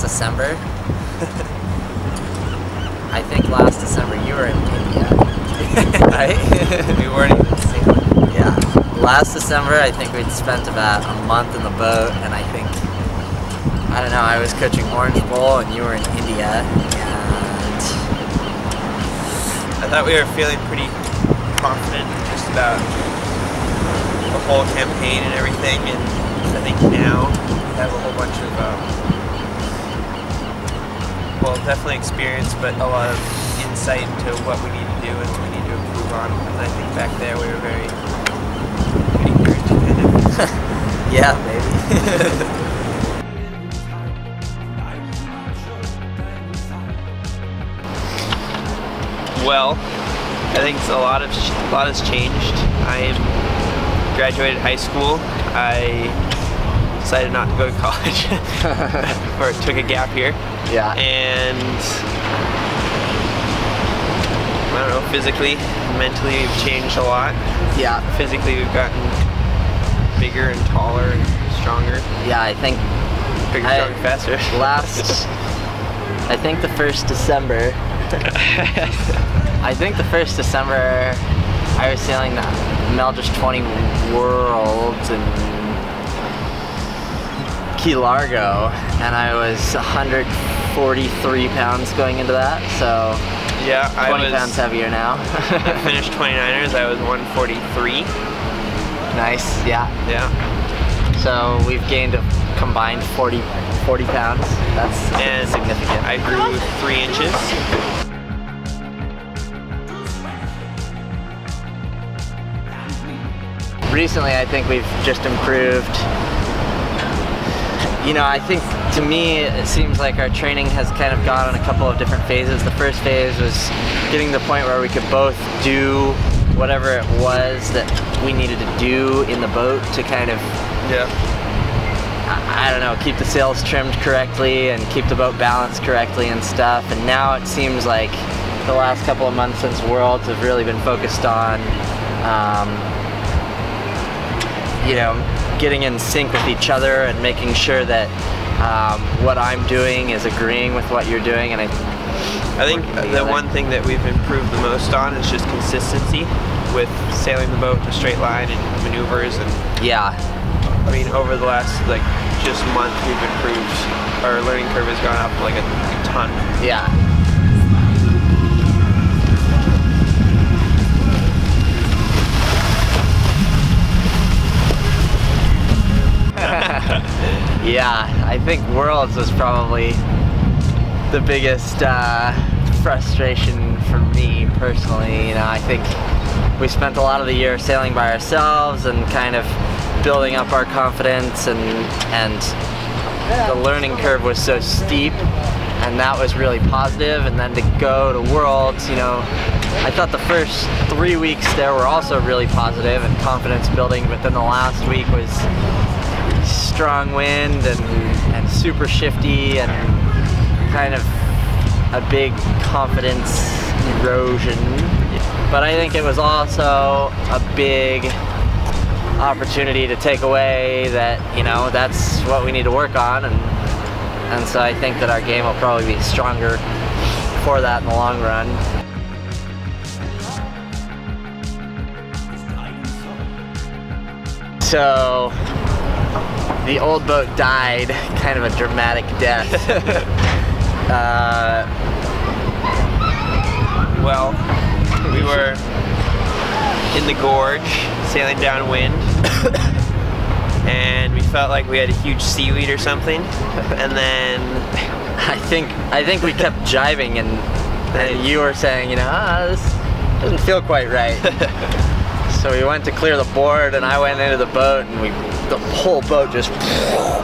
December. I think last December you were in India, right? We weren't even sailing. Yeah. Last December, I think we'd spent about a month in the boat, and I think, I don't know, I was coaching Orange Bowl and you were in India, and I thought we were feeling pretty confident just about the whole campaign and everything, and I think now we have a whole bunch of, well, definitely experience, but a lot of insight into what we need to do and what we need to improve on. And I think back there we were very ignorant, kind of. yeah, maybe. Well, I think a lot has changed. I graduated high school. I decided not to go to college, or took a gap year. Yeah. And I don't know, physically, mentally, we've changed a lot. Yeah. Physically, we've gotten bigger and taller and stronger. Yeah, I think Bigger, stronger, faster. I think the first December. I think the first December I was sailing the Meldrish 20 Worlds in Key Largo, and I was 143 pounds going into that, so yeah, 20 pounds heavier now. I finished 29ers, I was 143. Nice, yeah. Yeah. So we've gained a combined 40 pounds. That's significant. I grew 3 inches. Recently, I think we've just improved. You know, I think to me, it seems like our training has kind of gone on a couple of different phases. The first phase was getting to the point where we could both do whatever it was that we needed to do in the boat to kind of, I don't know, keep the sails trimmed correctly and keep the boat balanced correctly and stuff. And now it seems like the last couple of months since Worlds have really been focused on you know, getting in sync with each other and making sure that what I'm doing is agreeing with what you're doing. And I think the one thing that we've improved the most on is just consistency with sailing the boat in a straight line and maneuvers. And yeah, I mean, over the last just month, we've improved. Our learning curve has gone up like a ton. Yeah. Yeah, I think Worlds was probably the biggest frustration for me personally. You know, I think we spent a lot of the year sailing by ourselves and kind of building up our confidence, and the learning curve was so steep, and that was really positive. And then to go to Worlds, you know, I thought the first 3 weeks there were also really positive and confidence building, but then the last week was strong wind and super shifty and kind of a big confidence erosion. But I think it was also a big opportunity to take away that, you know, that's what we need to work on, and so I think that our game will probably be stronger for that in the long run. So the old boat died, kind of a dramatic death. Well, we were in the gorge, sailing downwind, and we felt like we had a huge seaweed or something. And then I think we kept jiving, and you were saying, you know, this doesn't feel quite right. So we went to clear the board, and I went into the boat, and the whole boat just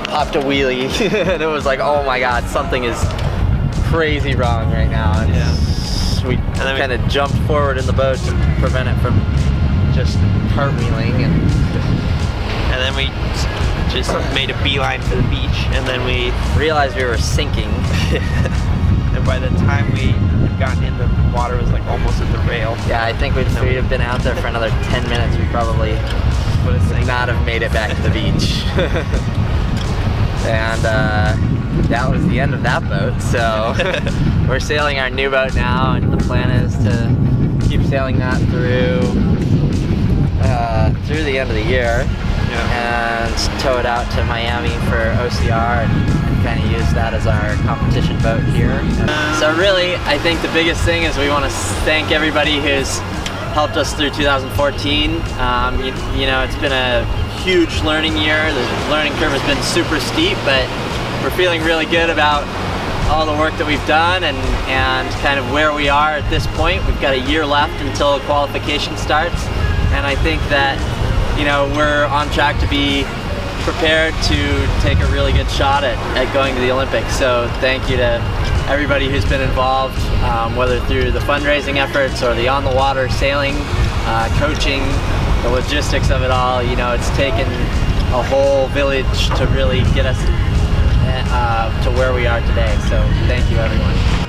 popped a wheelie. And it was like, oh my God, something is crazy wrong right now. And we kind of jumped forward in the boat to prevent it from just cartwheeling, and then we just made a beeline for the beach, and then we realized we were sinking. And by the time we had gotten in, the water was like almost at the rail. Yeah, I think we'd have been out there for another 10 minutes. We probably would not have made it back to the beach. and that was the end of that boat. So we're sailing our new boat now, and the plan is to keep sailing that through the end of the year, and tow it out to Miami for OCR and kind of use that as our competition boat here. So really, I think the biggest thing is we want to thank everybody who's helped us through 2014. You know, it's been a huge learning year. The learning curve has been super steep, but we're feeling really good about all the work that we've done and kind of where we are at this point. We've got a year left until qualification starts, and I think that, you know, we're on track to be prepared to take a really good shot at going to the Olympics. So thank you to everybody who's been involved, whether through the fundraising efforts or the on-the-water sailing, coaching, the logistics of it all. You know, it's taken a whole village to really get us to where we are today. So thank you, everyone.